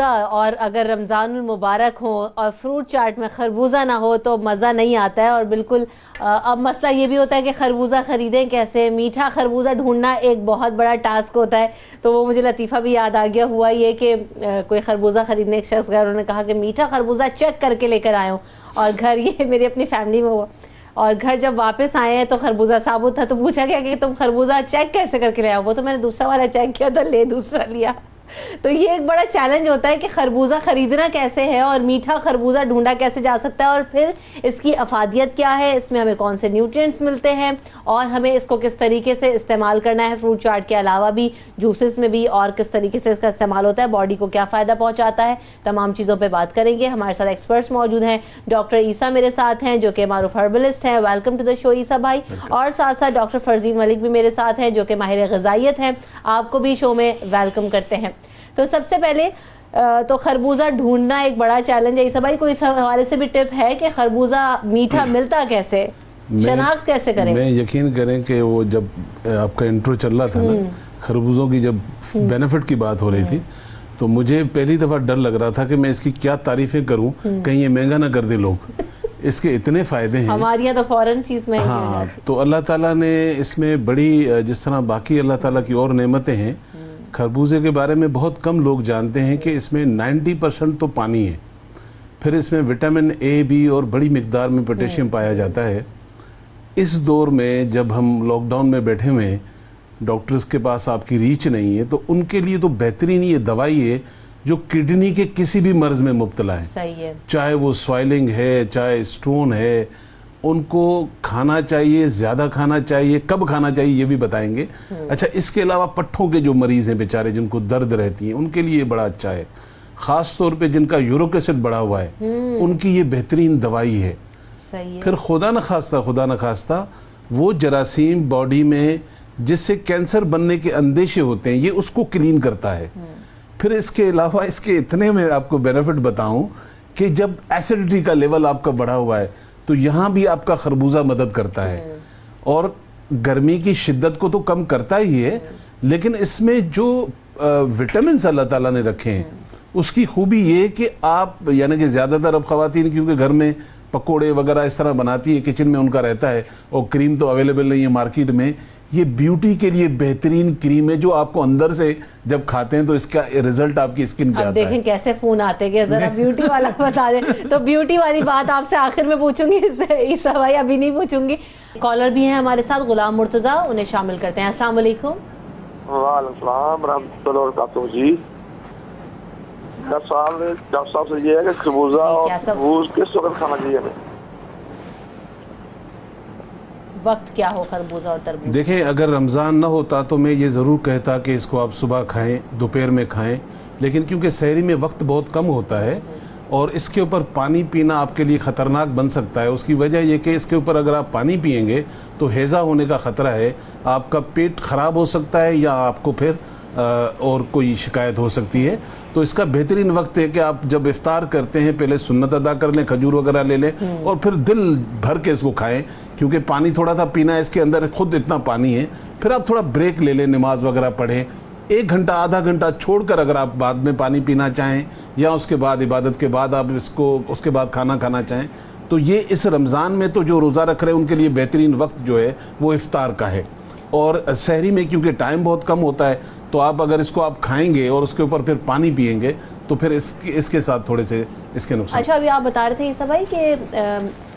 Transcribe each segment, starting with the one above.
خربوزہ، اور اگر رمضان المبارک ہو اور فروٹ چاٹ میں خربوزہ نہ ہو تو مزہ نہیں آتا ہے. اور بالکل اب مسئلہ یہ بھی ہوتا ہے کہ خربوزہ خریدیں کیسے. میٹھا خربوزہ ڈھونڈنا ایک بہت بڑا ٹاسک ہوتا ہے. تو وہ مجھے لطیفہ بھی یاد آ گیا. ہوا یہ کہ کوئی خربوزہ خریدنے ایک شخص گیا، انہوں نے کہا کہ میٹھا خربوزہ چیک کر کے لے کر آئے ہوں، اور گھر یہ میری اپنی فیملی میں ہوا، اور گھر جب واپس آئے ہیں تو خربوزہ ثابت تھا. تو پوچھا گیا کہ تم خربوزہ چیک کیسے کر کے لے آؤ؟ وہ تو میں نے دوسرا والا چیک کیا تھا، لے دوسرا لیا. تو یہ ایک بڑا چیلنج ہوتا ہے کہ خربوزہ خریدنا کیسے ہے اور میٹھا خربوزہ ڈھونڈا کیسے جا سکتا ہے، اور پھر اس کی افادیت کیا ہے، اس میں ہمیں کون سے نیوٹرینٹس ملتے ہیں، اور ہمیں اس کو کس طریقے سے استعمال کرنا ہے فروٹ چاٹ کے علاوہ بھی، جوسز میں بھی، اور کس طریقے سے اس کا استعمال ہوتا ہے، باڈی کو کیا فائدہ پہنچاتا ہے. تمام چیزوں پہ بات کریں گے. ہمارے ساتھ ایکسپرٹس موجود ہیں. ڈاکٹر عیسیٰ میرے ساتھ ہیں جو کہ معروف ہربلسٹ ہیں. ویلکم ٹو دا شو عیسیٰ بھائی. اور ساتھ ساتھ ڈاکٹر فرزین ملک بھی میرے ساتھ ہیں جو کہ ماہر غذائیت ہیں. آپ کو بھی شو میں ویلکم کرتے ہیں. تو سب سے پہلے تو خربوزہ ڈھونڈنا ایک بڑا چیلنج ہے. عیسیٰ بھائی کوئی اس حوالے سے بھی ٹپ ہے کہ خربوزہ میٹھا ملتا کیسے، شناخت کیسے کریں؟ میں یقین کریں کہ وہ جب آپ کا انٹرو چل رہا تھا نا، خربوزوں کی جب بینیفٹ کی بات ہو رہی تھی، تو مجھے پہلی دفعہ ڈر لگ رہا تھا کہ میں اس کی کیا تعریفیں کروں، کہیں یہ مہنگا نہ کر دے لوگ. اس کے اتنے فائدے ہیں ہمارے یہاں تو فوراً چیز میں. ہاں، تو اللہ تعالیٰ نے اس میں بڑی، جس طرح باقی اللہ تعالیٰ کی اور نعمتیں ہیں، خربوزے کے بارے میں بہت کم لوگ جانتے ہیں کہ اس میں 90% تو پانی ہے. پھر اس میں وٹامن اے بی اور بڑی مقدار میں پوٹیشیم پایا جاتا ہے. اس دور میں جب ہم لاک ڈاؤن میں بیٹھے ہوئے ہیں، ڈاکٹرز کے پاس آپ کی ریچ نہیں ہے، تو ان کے لیے تو بہترین یہ دوائی ہے جو کڈنی کے کسی بھی مرض میں مبتلا ہے. صحیح ہے. چاہے وہ سوائلنگ ہے، چاہے سٹون ہے، ان کو کھانا چاہیے، زیادہ کھانا چاہیے، کب کھانا چاہیے یہ بھی بتائیں گے. اچھا، اس کے علاوہ پٹھوں کے جو مریض ہیں بیچارے، جن کو درد رہتی ہیں، ان کے لیے بڑا اچھا ہے. خاص طور پہ جن کا یورک ایسڈ بڑھا ہوا ہے، ان کی یہ بہترین دوائی ہے. پھر خدا نہ خواستہ وہ جراثیم باڈی میں جس سے کینسر بننے کے اندیشے ہوتے ہیں، یہ اس کو کلین کرتا ہے. پھر اس کے علاوہ اس کے اتنے میں آپ کو بینیفٹ بتاؤں کہ جب ایسیڈیٹی کا لیول آپ کا بڑھا ہوا ہے تو یہاں بھی آپ کا خربوزہ مدد کرتا ہے. اور گرمی کی شدت کو تو کم کرتا ہی ہے، لیکن اس میں جو وٹامنز اللہ تعالیٰ نے رکھے ہیں، اس کی خوبی یہ کہ آپ، یعنی کہ زیادہ تر اب خواتین کیونکہ گھر میں پکوڑے وغیرہ اس طرح بناتی ہے، کچن میں ان کا رہتا ہے، اور کریم تو اویلیبل نہیں ہے مارکیٹ میں. یہ بیوٹی کے لیے بہترین کریم ہے جو آپ کو اندر سے جب کھاتے ہیں تو اس کا رزلٹ آپ کی اسکن پہ آتا ہے. دیکھیں کیسے فون آتے کہ ذرا بیوٹی والا بتا دیں. تو بیوٹی والی بات آپ سے آخر میں پوچھوں گی، عیسیٰ بھائی ابھی نہیں پوچھوں گی. کالر بھی ہیں ہمارے ساتھ، غلام مرتضیٰ، انہیں شامل کرتے ہیں. السلام علیکم. وعلیکم السلام ورحمۃ اللہ وبرکاتہ. جی ڈاکٹر صاحب سے یہ ہے کہ خربوزہ اور تربوز کس وقت کھانا چاہیے ہمیں؟ وقت کیا ہو خربوزہ اور تربوز؟ دیکھیں، اگر رمضان نہ ہوتا تو میں یہ ضرور کہتا کہ اس کو آپ صبح کھائیں، دوپہر میں کھائیں، لیکن کیونکہ سحری میں وقت بہت کم ہوتا ہے اور اس کے اوپر پانی پینا آپ کے لیے خطرناک بن سکتا ہے. اس کی وجہ یہ کہ اس کے اوپر اگر آپ پانی پئیں گے تو ہیضہ ہونے کا خطرہ ہے، آپ کا پیٹ خراب ہو سکتا ہے، یا آپ کو پھر اور کوئی شکایت ہو سکتی ہے. تو اس کا بہترین وقت ہے کہ آپ جب افطار کرتے ہیں پہلے سنت ادا کر لیں، کھجور وغیرہ لے لیں، اور پھر دل بھر کے اس کو کھائیں، کیونکہ پانی تھوڑا سا پینا ہے، اس کے اندر خود اتنا پانی ہے. پھر آپ تھوڑا بریک لے لیں، نماز وغیرہ پڑھیں، 1 گھنٹہ آدھا گھنٹہ چھوڑ کر اگر آپ بعد میں پانی پینا چاہیں، یا اس کے بعد عبادت کے بعد آپ اس کے بعد کھانا کھانا چاہیں، تو یہ اس رمضان میں تو جو روزہ رکھ رہے ہیں ان کے لیے بہترین وقت جو ہے وہ افطار کا ہے. اور سحری میں کیونکہ ٹائم بہت کم ہوتا ہے، تو آپ اگر اس کو آپ کھائیں گے اور اس کے اوپر پھر پانی پئیں گے تو پھر اس کے ساتھ تھوڑے سے اس کے نقصان. اچھا، ابھی آپ بتا رہے تھے عیسیٰ بھائی کہ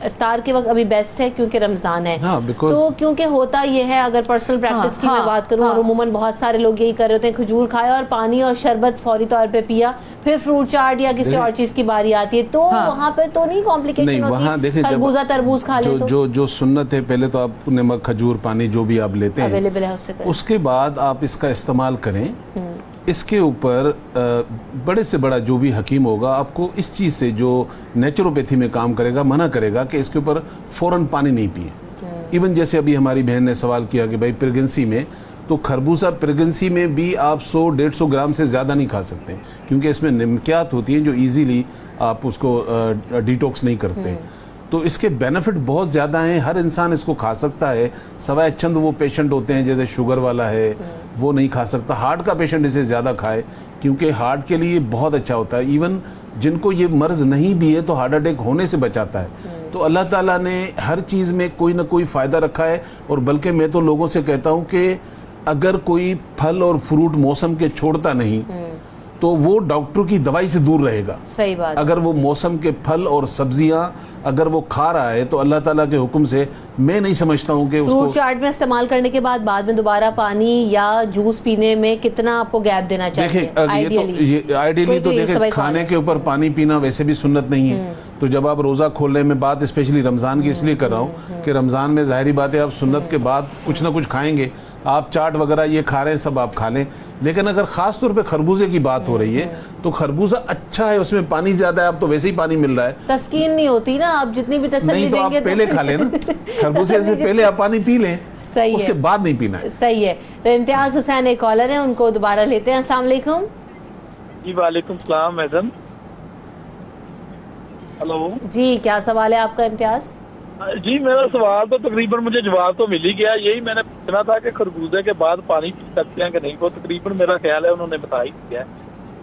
افطار کے وقت ابھی بیسٹ ہے کیونکہ رمضان ہے. تو کیونکہ ہوتا یہ ہے، اگر پرسنل پریکٹس کی میں بات کروں، اور عموماً بہت سارے لوگ یہی کر رہے ہوتے ہیں، کھجور کھایا اور پانی اور شربت فوری طور پہ پیا، پھر فروٹ چاٹ یا کسی اور چیز کی باری آتی ہے، تو وہاں پر تو نہیں کمپلیکیشن ہوتی؟ خربوزہ تربوز کھا لیں تو جو سنت ہے، پہلے تو آپ نمک، کھجور، پانی جو بھی آپ لیتے ہیں اویلیبل ہے، اس کے بعد آپ اس کا استعمال کریں. اس کے اوپر بڑے سے بڑا جو بھی حکیم ہوگا آپ کو اس چیز سے، جو نیچروپیتھی میں کام کرے گا، منع کرے گا کہ اس کے اوپر فوراً پانی نہیں پیے. ایون جیسے ابھی ہماری بہن نے سوال کیا کہ بھائی پریگنسی میں، تو خربوزہ پریگنسی میں بھی آپ 100-150 گرام سے زیادہ نہیں کھا سکتے، کیونکہ اس میں نمکیات ہوتی ہیں جو ایزیلی آپ اس کو ڈیٹوکس نہیں کرتے. تو اس کے بینیفٹ بہت زیادہ ہیں, ہر انسان اس کو کھا سکتا ہے, سوائے چند وہ پیشنٹ ہوتے ہیں جیسے شوگر والا ہے وہ نہیں کھا سکتا. ہارٹ کا پیشنٹ اسے زیادہ کھائے کیونکہ ہارٹ کے لیے بہت اچھا ہوتا ہے. ایون جن کو یہ مرض نہیں بھی ہے تو ہارٹ اٹیک ہونے سے بچاتا ہے. تو اللہ تعالیٰ نے ہر چیز میں کوئی نہ کوئی فائدہ رکھا ہے. اور بلکہ میں تو لوگوں سے کہتا ہوں کہ اگر کوئی پھل اور فروٹ موسم کے چھوڑتا نہیں تو وہ ڈاکٹر کی دوائی سے دور رہے گا. صحیح بات. اگر وہ موسم کے پھل اور سبزیاں اگر وہ کھا رہا ہے تو اللہ تعالیٰ کے حکم سے میں نہیں سمجھتا ہوں کہ اس کو فروٹ چاٹ میں استعمال کرنے کے بعد میں دوبارہ پانی یا جوس پینے میں کتنا آپ کو گیپ دینا چاہیے؟ دیکھیں آئیڈیلی تو دیکھیں کھانے کے اوپر پانی پینا ویسے بھی سنت نہیں ہے. تو جب آپ روزہ کھولنے میں بات اسپیشلی رمضان کی اس لیے کر رہا ہوں کہ رمضان میں ظاہری بات ہے آپ سنت کے بعد کچھ نہ کچھ کھائیں گے. آپ چاٹ وغیرہ یہ کھا رہے ہیں سب آپ کھا لیں, لیکن اگر خاص طور پہ خربوزے کی بات ہو رہی ہے تو خربوزہ اچھا ہے, اس میں پانی زیادہ ہے, اب تو ویسے ہی پانی مل رہا ہے, تسکین نہیں ہوتی نا, آپ جتنی بھی تسلی نہیں تو دیں آپ گے پہلے کھا لیں نا, خربوزے سے پہلے آپ پانی پی لیں, صحیح اس کے بعد نہیں پینا ہے. صحیح ہے. تو امتیاز حسین ایک کالر ہے, ان کو دوبارہ لیتے ہیں. السلام علیکم. جی وعلیکم السلام میڈم. ہلو جی کیا سوال ہے آپ کا امتیاز؟ جی میرا سوال تو تقریباً مجھے جواب تو مل ہی گیا. یہی میں نے پوچھنا تھا کہ خربوزے کے بعد پانی پی سکتے ہیں کہ نہیں, وہ تقریباً میرا خیال ہے انہوں نے بتا ہی دیا ہے.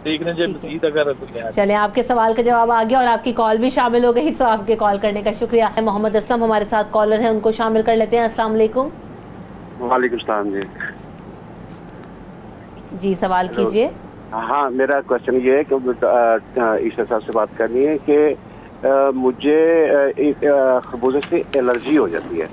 دیکھنے جو مزید اگر چلیں آپ کے سوال کا جواب آ گیا اور آپ کی کال بھی شامل ہو گئی, تو آپ کے کال کرنے کا شکریہ. محمد اسلم ہمارے ساتھ کالر ہیں, ان کو شامل کر لیتے ہیں. السلام علیکم. وعلیکم السلام. جی سوال کیجئے. ہاں میرا کوشچن یہ ہے کہ عیسیٰ صاحب سے بات کرنی ہے کہ مجھے خربوزے سے الرجی ہو جاتی ہے.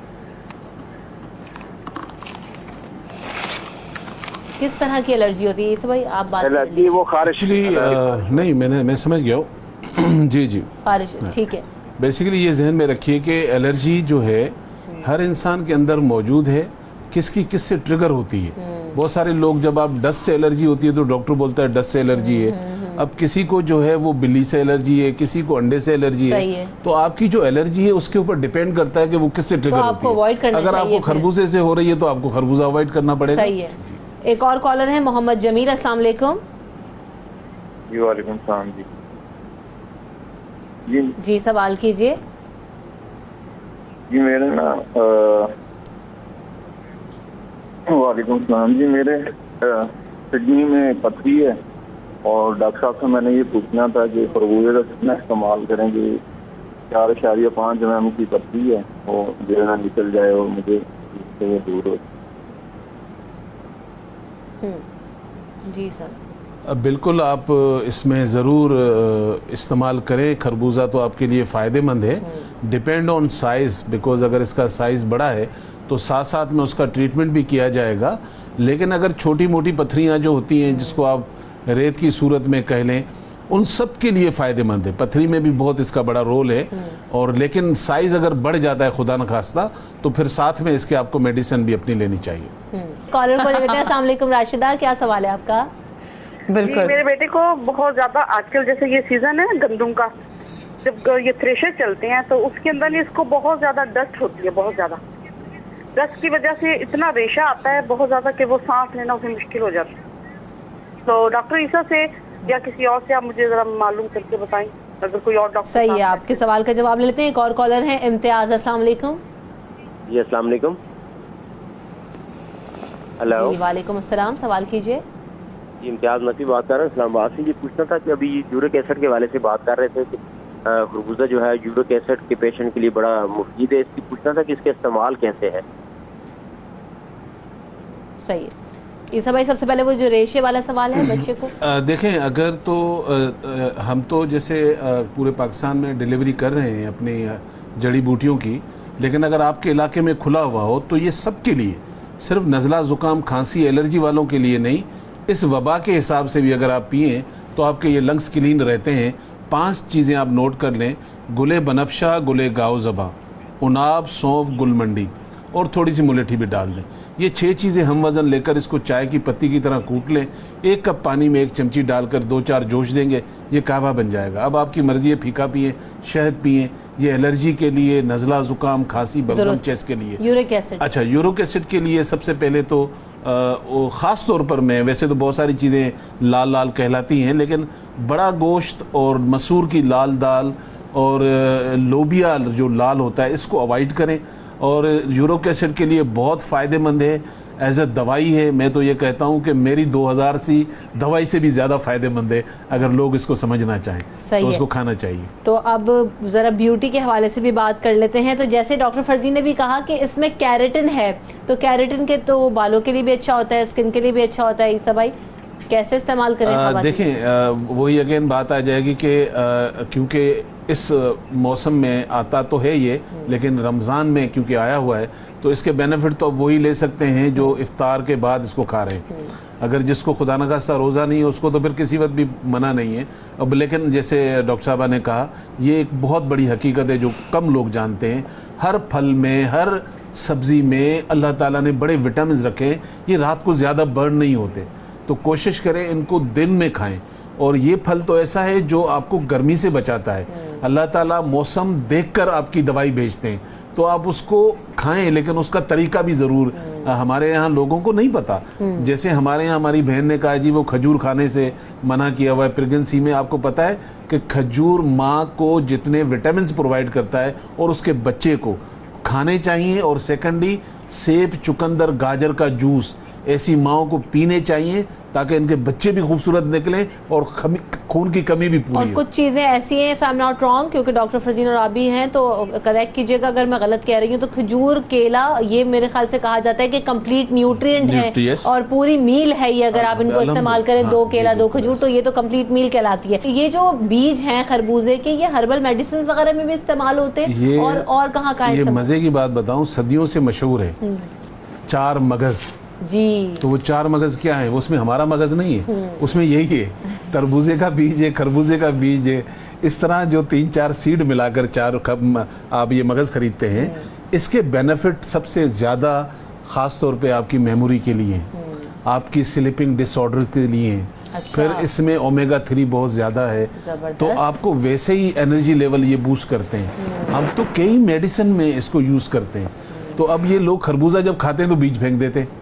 کس طرح کی الرجی ہوتی ہے؟ بھائی آپ بات الرجی وہ خارش نہیں میں سمجھ گیا ہوں. جی جی خارش, ٹھیک ہے. بیسیکلی یہ ذہن میں رکھیے کہ الرجی جو ہے ہر انسان کے اندر موجود ہے, کس کی کس سے ٹریگر ہوتی ہے. بہت سارے لوگ جب آپ ڈسٹ سے الرجی ہوتی ہے تو ڈاکٹر بولتا ہے ڈسٹ سے الرجی ہے. اب کسی کو جو ہے وہ بلی سے الرجی ہے, کسی کو انڈے سے الرجی ہے. تو آپ کی جو الرجی ہے اس کے اوپر ڈیپینڈ کرتا ہے کہ وہ کس سے ٹریگر ہوتی ہے. اگر آپ کو خربوزے سے ہو رہی ہے تو آپ کو خربوزہ اوائڈ کرنا پڑے گا. صحیح ہے. ایک اور کالر ہے محمد جمیل. السلام علیکم. جی وعلیکم السلام. جی سوال کیجئے. جی میرے نا وعلیکم السلام. جی میرے کڈنی میں پتھری ہے اور ڈاکٹر صاحب سے میں نے یہ پوچھنا تھا کہ خربوزے کا کتنا استعمال کریں گے. 4.5 mm کی پتھری ہے, وہ جو ہے نا نکل جائے اور مجھے اس سے دور ہو. جی سر بالکل آپ اس میں ضرور استعمال کریں. خربوزہ تو آپ کے لیے فائدہ مند ہے, ڈیپینڈ آن سائز, بیکوز اگر اس کا سائز بڑا ہے تو ساتھ ساتھ میں اس کا ٹریٹمنٹ بھی کیا جائے گا. لیکن اگر چھوٹی موٹی پتھریاں جو ہوتی ہیں جس کو آپ ریت کی صورت میں کہہ لیں, ان سب کے لیے فائدہ مند ہے. پتھری میں بھی بہت اس کا بڑا رول ہے, اور لیکن سائز اگر بڑھ جاتا ہے خدا نخواستہ تو پھر ساتھ میں اس کے آپ کو میڈیسن بھی اپنی لینی چاہیے. کالر کو لیتے ہیں. السلام علیکم راشدہ, کیا سوال ہے آپ کا؟ بالکل. میرے بیٹے کو بہت زیادہ آج کل جیسے یہ سیزن ہے گندم کا, جب یہ تھریشر چلتے ہیں تو اس کے اندر اس کو بہت زیادہ ڈسٹ ہوتی ہے. بہت زیادہ ڈسٹ کی وجہ سے اتنا ریشہ آتا ہے بہت زیادہ کہ وہ سانس لینا اسے مشکل ہو جاتا ہے. تو ڈاکٹر عیسیٰ سے یا کسی اور سے آپ مجھے ذرا معلوم کر کے بتائیں اگر کوئی اور ڈاکٹر. صحیح ہے, آپ کے سوال کا جواب لیتے ہیں. ایک اور کالر ہے امتیاز. السلام علیکم. جی السلام علیکم. ہلو. جی وعلیکم السلام. سوال کیجئے. جی امتیاز نقوی بات کر رہا ہوں اسلام آباد سے. یہ پوچھنا تھا کہ ابھی یورک ایسڈ کے حوالے سے بات کر رہے تھے کہ خربوزہ جو ہے یورک ایسڈ کے پیشنٹ کے لیے بڑا مفید ہے. اس کی پوچھنا تھا کہ اس کا استعمال کیسے ہے. صحیح ہے. عیسیٰ بھائی سب سے پہلے وہ جو ریشے والا سوال ہے بچے کو, دیکھیں اگر تو ہم تو جیسے پورے پاکستان میں ڈیلیوری کر رہے ہیں اپنی جڑی بوٹیوں کی, لیکن اگر آپ کے علاقے میں کھلا ہوا ہو تو یہ سب کے لیے, صرف نزلہ زکام کھانسی الرجی والوں کے لیے نہیں, اس وبا کے حساب سے بھی اگر آپ پئیں تو آپ کے یہ لنگس کلین رہتے ہیں. 5 چیزیں آپ نوٹ کر لیں: گلے بنفشہ, گلے گاؤ زبا, اناب, سونف, گل منڈی اور تھوڑی سی ملیٹھی بھی ڈال دیں. یہ 6 چیزیں ہم وزن لے کر اس کو چائے کی پتی کی طرح کوٹ لیں. 1 کپ پانی میں 1 چمچی ڈال کر 2-4 جوش دیں گے, یہ قہوہ بن جائے گا. اب آپ کی مرضی ہے پھیکا پئیں, شہد پئیں. یہ الرجی کے لیے, نزلہ زکام کھانسی بلغم چیس کے لیے. Uric acid. اچھا, یورک ایسڈ کے لیے سب سے پہلے تو خاص طور پر میں, ویسے تو بہت ساری چیزیں لال لال کہلاتی ہیں, لیکن بڑا گوشت اور مسور کی لال دال اور لوبیا جو لال ہوتا ہے اس کو اوائڈ کریں. اور یورک ایسڈ کے لیے بہت فائدہ مند ہے, ایز اے دوائی ہے. میں تو یہ کہتا ہوں کہ میری 2000 سی دوائی سے بھی زیادہ فائدہ مند ہے اگر لوگ اس کو سمجھنا چاہیں تو اس کو کھانا چاہیے. تو اب ذرا بیوٹی کے حوالے سے بھی بات کر لیتے ہیں. تو جیسے ڈاکٹر فرزین نے بھی کہا کہ اس میں کیریٹن ہے, تو کیریٹن کے تو بالوں کے لیے بھی اچھا ہوتا ہے, اسکن کے لیے بھی اچھا ہوتا ہے. عیسیٰ بھائی کیسے استعمال کریں؟ دیکھیں وہی اگین بات آ جائے گی کہ کیونکہ اس موسم میں آتا تو ہے یہ, لیکن رمضان میں کیونکہ آیا ہوا ہے تو اس کے بینیفٹ تو اب وہی لے سکتے ہیں جو افطار کے بعد اس کو کھا رہے ہیں. اگر جس کو خدا نخواستہ روزہ نہیں ہے اس کو تو پھر کسی وقت بھی منع نہیں ہے. اب لیکن جیسے ڈاکٹر صاحبہ نے کہا یہ ایک بہت بڑی حقیقت ہے جو کم لوگ جانتے ہیں. ہر پھل میں, ہر سبزی میں اللہ تعالیٰ نے بڑے وٹامنز رکھے ہیں, یہ رات کو زیادہ برن نہیں ہوتے, تو کوشش کریں ان کو دن میں کھائیں. اور یہ پھل تو ایسا ہے جو آپ کو گرمی سے بچاتا ہے. اللہ تعالیٰ موسم دیکھ کر آپ کی دوائی بھیجتے ہیں, تو آپ اس کو کھائیں, لیکن اس کا طریقہ بھی ضرور. ہمارے یہاں لوگوں کو نہیں پتا. جیسے ہمارے یہاں ہماری بہن نے کہا جی وہ کھجور کھانے سے منع کیا ہوا ہے پریگننسی میں. آپ کو پتا ہے کہ کھجور ماں کو جتنے وٹامنز پرووائڈ کرتا ہے اور اس کے بچے کو کھانے چاہیے. اور سیکنڈلی سیب, چقندر, گاجر کا جوس ایسی ماؤں کو پینے چاہیے تاکہ ان کے بچے بھی خوبصورت نکلیں اور خون کی کمی بھی پوری ہو. اور کچھ چیزیں ایسی ہیں, if I'm not wrong, کیونکہ ڈاکٹر فرزین اور آپ بھی ہیں تو کریکٹ کیجئے گا اگر میں غلط کہہ رہی ہوں, تو کھجور, کیلا, یہ میرے خیال سے کہا جاتا ہے کہ کمپلیٹ نیوٹرینٹ ہے اور پوری میل ہے یہ. اگر آپ ان کو استعمال کریں, 2 کیلا 2 کھجور, تو یہ تو کمپلیٹ میل کہلاتی ہے. یہ جو بیج ہیں خربوزے کے, یہ ہربل میڈیسنز وغیرہ میں بھی استعمال ہوتے ہیں اور کہاں کہاں؟ یہ مزے کی بات بتاؤں, صدیوں سے مشہور ہے 4 مغز. جی, تو وہ 4 مغز کیا ہے؟ اس میں ہمارا مغز نہیں ہے, اس میں یہی ہے, تربوزے کا بیج ہے, خربوزے کا بیج ہے. اس طرح جو 3-4 سیڈ ملا کر 4 آپ یہ مغز خریدتے ہیں. اس کے بینیفٹ سب سے زیادہ خاص طور پہ آپ کی میموری کے لیے ہیں, آپ کی سلیپنگ ڈس آرڈر کے لیے ہیں. پھر اس میں اومیگا 3 بہت زیادہ ہے, تو آپ کو ویسے ہی انرجی لیول یہ بوسٹ کرتے ہیں. ہم تو کئی میڈیسن میں اس کو یوز کرتے ہیں. تو اب یہ لوگ خربوزہ جب کھاتے ہیں تو بیج پھینک دیتے ہیں,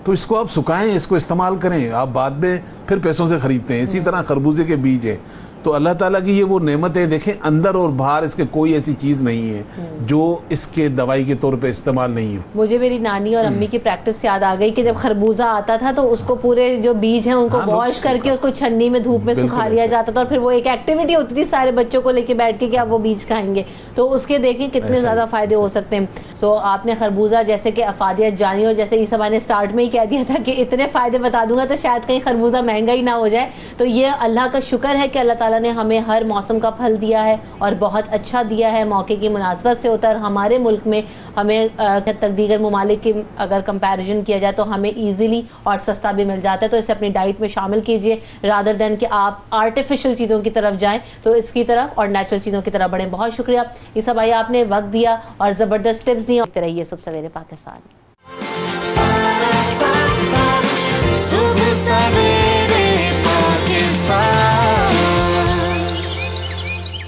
تو اس کو آپ سکھائیں, اس کو استعمال کریں. آپ بعد میں پھر پیسوں سے خریدتے ہیں. اسی طرح خربوزے کے بیج ہیں. تو اللہ تعالیٰ کی یہ وہ نعمت ہے. دیکھیں اندر اور باہر اس کے کوئی ایسی چیز نہیں ہے جو اس کے دوائی کے طور پہ استعمال نہیں ہے. مجھے میری نانی اور امی کی پریکٹس یاد آ گئی کہ جب خربوزہ آتا تھا تو اس کو پورے جو بیج ہیں ان کو واش کر کے اس کو چھنی میں دھوپ میں سکھا لیا جاتا تھا, اور پھر وہ ایک ایکٹیویٹی ہوتی تھی سارے بچوں کو لے کے بیٹھ کے کہ آپ وہ بیج کھائیں گے. تو اس کے دیکھیں کتنے زیادہ فائدے ہو سکتے ہیں. سو آپ نے خربوزہ جیسے کہ افادیت جانی, اور جیسے عیسیٰ بھائی نے اسٹارٹ میں ہی کہہ دیا تھا کہ اتنے فائدے بتا دوں گا تو شاید کہیں خربوزہ مہنگا ہی نہ ہو جائے. تو یہ اللہ کا شکر ہے کہ اللہ تعالیٰ نے ہمیں ہر موسم کا پھل دیا ہے اور بہت اچھا دیا ہے, موقع کی مناسبت سے ہوتا ہے. اور ہمارے ملک میں ہمیں تک دیگر ممالک کی اگر کمپیریزن کیا جائے تو ہمیں ایزیلی اور سستا بھی مل جاتا ہے. تو اسے اپنی ڈائٹ میں شامل کیجئے رادر دین کہ آپ آرٹیفیشل چیزوں کی طرف جائیں, تو اس کی طرف اور نیچرل چیزوں کی طرف بڑھیں. بہت شکریہ عیسیٰ بھائی, آپ نے وقت دیا اور زبردست ٹپس دی. رہیے سب سویرے پاکستان.